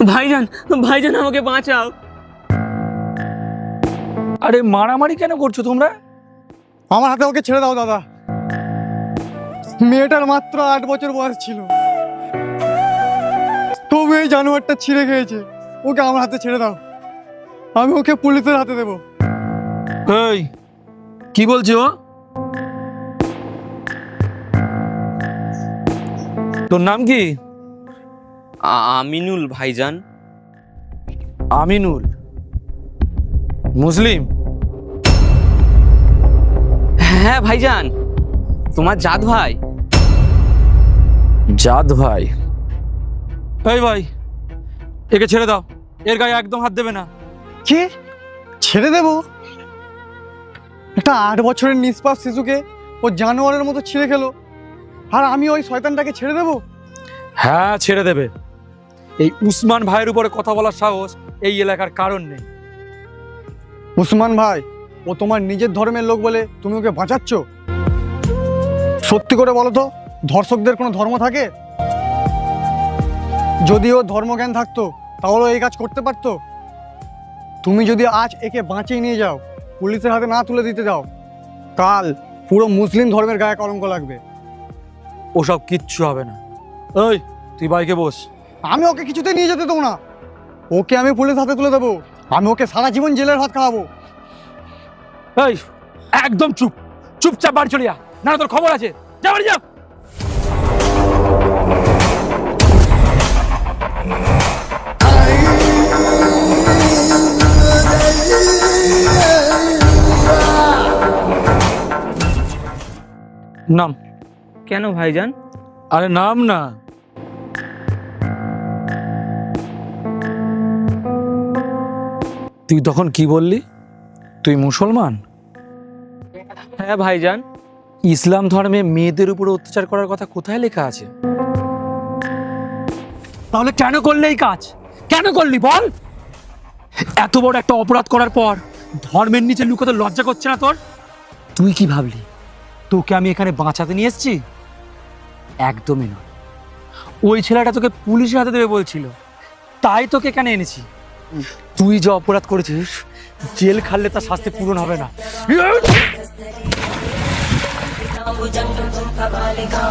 ভাইজান, ভাইজান আমাকে বাঁচাও। আরে মারামারি কেন করছো তোমরা? আমার হাতে ওকে ছেড়ে দাও দাদা। মেয়েটার মাত্র 8 বছর বয়স ছিল, তবু এই জানোয়ারটা ছিঁড়ে খেয়েছে। ওকে আমার হাতে ছেড়ে দাও, আমি ওকে পুলিশের হাতে দেবো। এই কি বলছো? তোর নাম কি? আমিনুল ভাইজান। আমিনুল? মুসলিম? হ্যাঁ ভাইজান, তোমার জাত ভাই। জাত ভাই? এই ভাই, একে ছেড়ে দাও, এর গায়ে একদম হাত দেবে না। কি ছেড়ে দেবো? একটা 8 বছরের নিষ্পাপ শিশুকে ও জানোয়ারের মতো ছিঁড়ে খেলো, আর আমি ওই শয়তানটাকে ছেড়ে দেবো? হ্যাঁ ছেড়ে দেবে। এই উসমান ভাইয়ের উপরে কথা বলার সাহস এই এলাকার কারণ নেই। উসমান ভাই ও তোমার নিজের ধর্মের লোক বলে তুমি ওকে বাঁচাচ্ছ? সত্যি করে বলো তো, ধর্ষকদের কোনো ধর্ম থাকে? যদি ও ধর্মজ্ঞান থাকতো তাহলে এই কাজ করতে পারতো? তুমি যদি আজ একে বাঁচিয়ে নিয়ে যাও, পুলিশের হাতে না তুলে দিতে যাও, কাল পুরো মুসলিম ধর্মের গায়ে কলঙ্ক লাগবে। ওসব কিচ্ছু হবে না। এই তুই বাইকে বস। আমি ওকে কিছুতেই নিয়ে যেতে দেবো না। ওকে আমি পুলিশ হাতে তুলে দেবো, আমি ওকে সারা জীবন জেলের ভাত খাওয়াবো। এই একদম চুপ, চুপচাপ বাড়ি চলে যা, না তোর খবর আছে। যা বাড়ি যা। নাম। কেন ভাইজান? আরে নাম না। তুই তখন কি বললি? তুই মুসলমান? হ্যাঁ ভাইজান। ইসলাম ধর্মে মেয়েদের উপরে অত্যাচার করার কথা কোথায় লেখা আছে? তাহলে কেন করলে এই কাজ? কেন করলি বল? এত বড় একটা অপরাধ করার পর ধর্মের নিচে লুকোতে লজ্জা করছে না তোর? তুই কি ভাবলি তোকে আমি এখানে বাঁচাতে নিয়ে এসেছি? একদমই নয়। ওই ছেলেটা তোকে পুলিশের হাতে দেবে বলছিল, তাই তোকে এখানে এনেছি। তুই যে অপরাধ করেছিস, জেল খাটলে তার শাস্তি পূরণ হবে না। भुजङ्गं कपालिका